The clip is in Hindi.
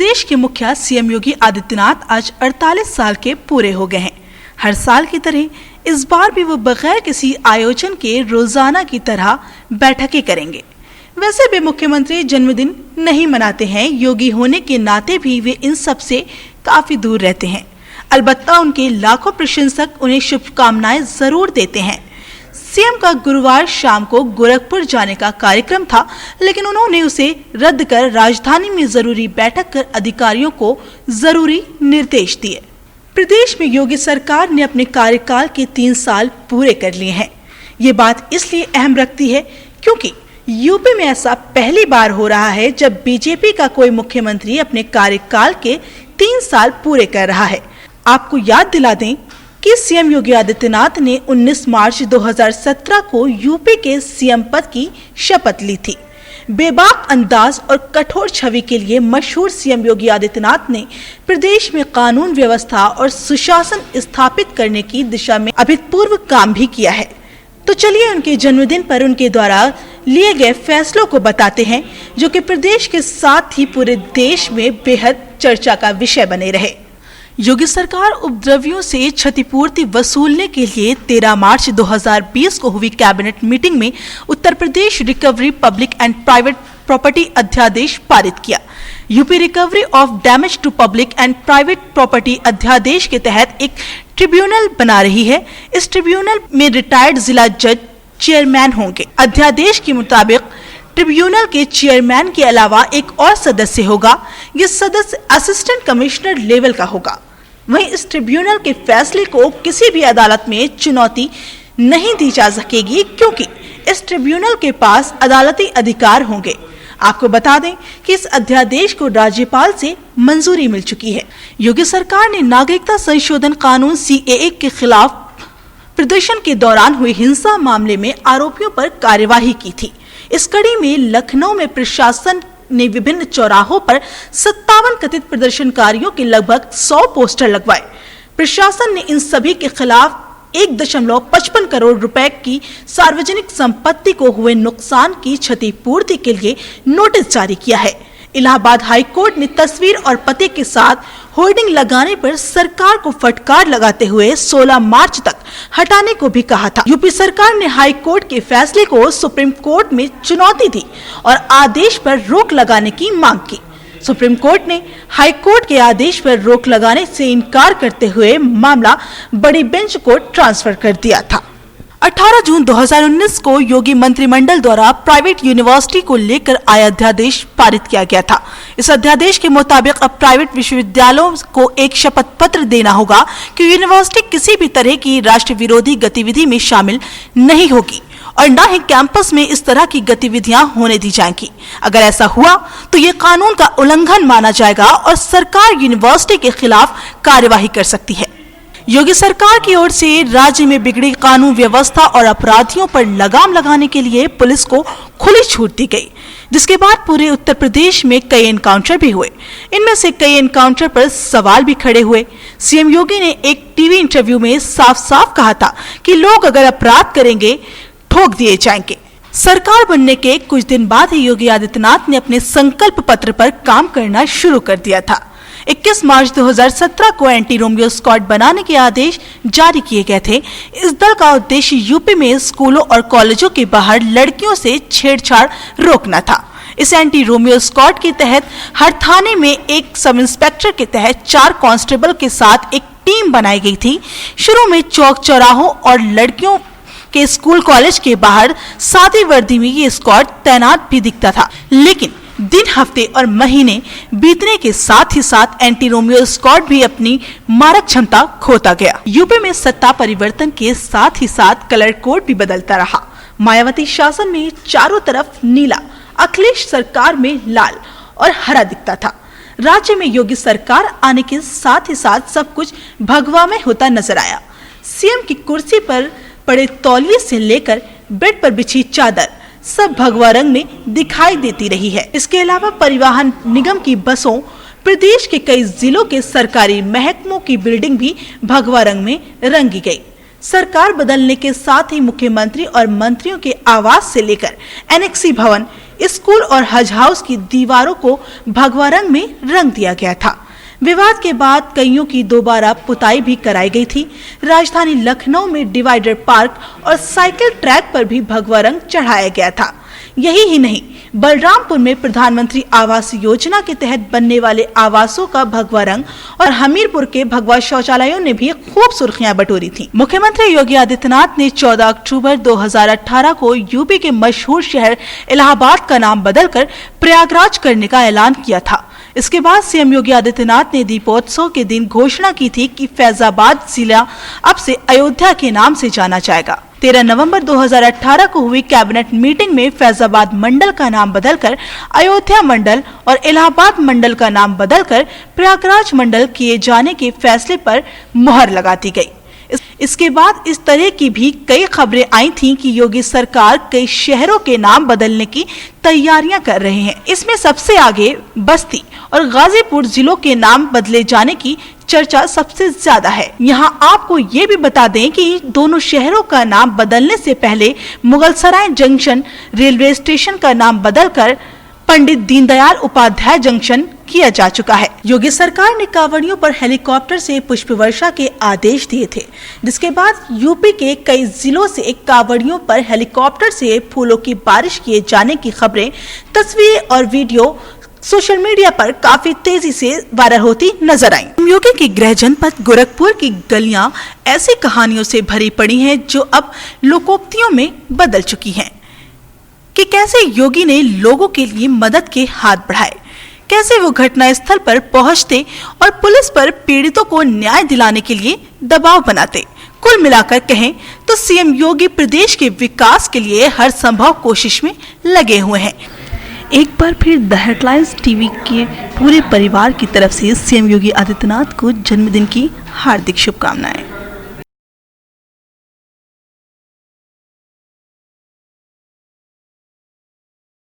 प्रदेश के मुखिया सीएम योगी आदित्यनाथ आज 48 साल के पूरे हो गए हैं। हर साल की तरह इस बार भी वो बगैर किसी आयोजन के रोजाना की तरह बैठकें करेंगे। वैसे भी मुख्यमंत्री जन्मदिन नहीं मनाते हैं, योगी होने के नाते भी वे इन सब से काफी दूर रहते हैं। अलबत्ता उनके लाखों प्रशंसक उन्हें शुभकामनाएं जरूर देते हैं। सीएम का गुरुवार शाम को गोरखपुर जाने का कार्यक्रम था, लेकिन उन्होंने उसे रद्द कर राजधानी में जरूरी बैठक कर अधिकारियों को जरूरी निर्देश दिए। प्रदेश में योगी सरकार ने अपने कार्यकाल के 3 साल पूरे कर लिए हैं। ये बात इसलिए अहम रखती है क्योंकि यूपी में ऐसा पहली बार हो रहा है जब बीजेपी का कोई मुख्यमंत्री अपने कार्यकाल के 3 साल पूरे कर रहा है। आपको याद दिला दें कि सीएम योगी आदित्यनाथ ने 19 मार्च 2017 को यूपी के सीएम पद की शपथ ली थी। बेबाक अंदाज और कठोर छवि के लिए मशहूर सीएम योगी आदित्यनाथ ने प्रदेश में कानून व्यवस्था और सुशासन स्थापित करने की दिशा में अभूतपूर्व काम भी किया है। तो चलिए उनके जन्मदिन पर उनके द्वारा लिए गए फैसलों को बताते हैं, जो कि प्रदेश के साथ ही पूरे देश में बेहद चर्चा का विषय बने रहे। योगी सरकार उपद्रवियों से क्षतिपूर्ति वसूलने के लिए 13 मार्च 2020 को हुई कैबिनेट मीटिंग में Uttar Pradesh recovery public and private property अध्यादेश पारित किया। UP recovery of damage to public and private property अध्यादेश के तहत एक ट्रिब्यूनल बना रही है। इस ट्रिब्यूनल में रिटायर्ड जिला जज चेयरमैन होंगे। अध्यादेश के मुताबिक ट्रिब्यूनल के चेयरमैन के अलावा एक और सदस्य होगा। ये सदस्य असिस्टेंट कमिश्नर लेवल का होगा। वहीं इस ट्रिब्यूनल के फैसले को किसी भी अदालत में चुनौती नहीं दी जा सकेगी, क्योंकि इस ट्रिब्यूनल के पास अदालती अधिकार होंगे। आपको बता दें कि इस अध्यादेश को राज्यपाल से मंजूरी मिल चुकी है। योगी सरकार ने नागरिकता संशोधन कानून CAA के खिलाफ प्रदर्शन के दौरान हुई हिंसा मामले में आरोपियों पर कार्यवाही की थी। इस कड़ी में लखनऊ में प्रशासन ने विभिन्न चौराहों पर 57 कथित प्रदर्शनकारियों के लगभग 100 पोस्टर लगवाए। प्रशासन ने इन सभी के खिलाफ 1.55 करोड़ रुपए की सार्वजनिक संपत्ति को हुए नुकसान की क्षतिपूर्ति के लिए नोटिस जारी किया है। इलाहाबाद हाई कोर्ट ने तस्वीर और पते के साथ होर्डिंग लगाने पर सरकार को फटकार लगाते हुए 16 मार्च तक हटाने को भी कहा था। यूपी सरकार ने हाई कोर्ट के फैसले को सुप्रीम कोर्ट में चुनौती दी और आदेश पर रोक लगाने की मांग की। सुप्रीम कोर्ट ने हाई कोर्ट के आदेश पर रोक लगाने से इनकार करते हुए मामला बड़ी बेंच को ट्रांसफर कर दिया था। 18 जून 2019 को योगी मंत्रिमंडल द्वारा प्राइवेट यूनिवर्सिटी को लेकर आया अध्यादेश पारित किया गया था। इस अध्यादेश के मुताबिक अब प्राइवेट विश्वविद्यालयों को एक शपथ पत्र देना होगा कि यूनिवर्सिटी किसी भी तरह की राष्ट्र विरोधी गतिविधि में शामिल नहीं होगी और न ही कैंपस में इस तरह की गतिविधियां होने दी जाएंगी। अगर ऐसा हुआ तो ये कानून का उल्लंघन माना जाएगा और सरकार यूनिवर्सिटी के खिलाफ कार्यवाही कर सकती है। योगी सरकार की ओर से राज्य में बिगड़ी कानून व्यवस्था और अपराधियों पर लगाम लगाने के लिए पुलिस को खुली छूट दी गई, जिसके बाद पूरे उत्तर प्रदेश में कई एनकाउंटर भी हुए। इनमें से कई एनकाउंटर पर सवाल भी खड़े हुए। सीएम योगी ने एक टीवी इंटरव्यू में साफ साफ कहा था कि लोग अगर अपराध करेंगे ठोक दिए जाएंगे। सरकार बनने के कुछ दिन बाद ही योगी आदित्यनाथ ने अपने संकल्प पत्र पर काम करना शुरू कर दिया था। 21 मार्च 2017 को एंटी रोमियो स्क्वाड बनाने के आदेश जारी किए गए थे। इस दल का उद्देश्य यूपी में स्कूलों और कॉलेजों के बाहर लड़कियों से छेड़छाड़ रोकना था। इस एंटी रोमियो स्क्वाड के तहत हर थाने में एक सब इंस्पेक्टर के तहत 4 कांस्टेबल के साथ एक टीम बनाई गई थी। शुरू में चौक चौराहों और लड़कियों के स्कूल कॉलेज के बाहर सादी वर्दी में ये स्क्वाड तैनात भी दिखता था, लेकिन दिन, हफ्ते और महीने बीतने के साथ ही साथ एंटी रोमियो स्क्वाड भी अपनी मारक क्षमता खोता गया। यूपी में सत्ता परिवर्तन के साथ ही साथ कलर कोड भी बदलता रहा। मायावती शासन में चारों तरफ नीला, अखिलेश सरकार में लाल और हरा दिखता था। राज्य में योगी सरकार आने के साथ ही साथ सब कुछ भगवा में होता नजर आया। सीएम की कुर्सी पर पड़े तौलिए से लेकर बेड पर बिछी चादर सब भगवा रंग में दिखाई देती रही है। इसके अलावा परिवहन निगम की बसों, प्रदेश के कई जिलों के सरकारी महकमों की बिल्डिंग भी भगवा रंग में रंगी गई। सरकार बदलने के साथ ही मुख्यमंत्री और मंत्रियों के आवास से लेकर एनेक्सी भवन, स्कूल और हज हाउस की दीवारों को भगवा रंग में रंग दिया गया था। विवाद के बाद कईयों की दोबारा पुताई भी कराई गई थी। राजधानी लखनऊ में डिवाइडर पार्क और साइकिल ट्रैक पर भी भगवा रंग चढ़ाया गया था। यही ही नहीं, बलरामपुर में प्रधानमंत्री आवास योजना के तहत बनने वाले आवासों का भगवा रंग और हमीरपुर के भगवा शौचालयों ने भी खूब सुर्खियां बटोरी थी। मुख्यमंत्री योगी आदित्यनाथ ने 14 अक्टूबर 2018 को यूपी के मशहूर शहर इलाहाबाद का नाम बदलकर प्रयागराज करने का ऐलान किया था। इसके बाद सीएम योगी आदित्यनाथ ने दीपोत्सव के दिन घोषणा की थी कि फैजाबाद जिला अब से अयोध्या के नाम से जाना जाएगा। 13 नवंबर 2018 को हुई कैबिनेट मीटिंग में फैजाबाद मंडल का नाम बदलकर अयोध्या मंडल और इलाहाबाद मंडल का नाम बदलकर प्रयागराज मंडल किए जाने के फैसले पर मुहर लगा दी गई। इसके बाद इस तरह की भी कई खबरें आई थीं कि योगी सरकार कई शहरों के नाम बदलने की तैयारियां कर रहे हैं। इसमें सबसे आगे बस्ती और गाजीपुर जिलों के नाम बदले जाने की चर्चा सबसे ज्यादा है। यहाँ आपको ये भी बता दें कि दोनों शहरों का नाम बदलने से पहले मुगलसराय जंक्शन रेलवे स्टेशन का नाम बदलकर पंडित दीनदयाल उपाध्याय जंक्शन किया जा चुका है। योगी सरकार ने कांवड़ियों पर हेलीकॉप्टर से पुष्प वर्षा के आदेश दिए थे, जिसके बाद यूपी के कई जिलों से कांवड़ियों पर हेलीकॉप्टर से फूलों की बारिश किए जाने की खबरें, तस्वीरें और वीडियो सोशल मीडिया पर काफी तेजी से वायरल होती नजर आई। योगी की गृह जनपद गोरखपुर की गलियां ऐसी कहानियों से भरी पड़ी हैं जो अब लोकोक्तियों में बदल चुकी हैं कि कैसे योगी ने लोगों के लिए मदद के हाथ बढ़ाए, कैसे वो घटना स्थल पर पहुंचते और पुलिस पर पीड़ितों को न्याय दिलाने के लिए दबाव बनाते। कुल मिलाकर कहें तो सीएम योगी प्रदेश के विकास के लिए हर संभव कोशिश में लगे हुए हैं। एक बार फिर द हेडलाइंस टीवी के पूरे परिवार की तरफ से सीएम योगी आदित्यनाथ को जन्मदिन की हार्दिक शुभकामनाएं।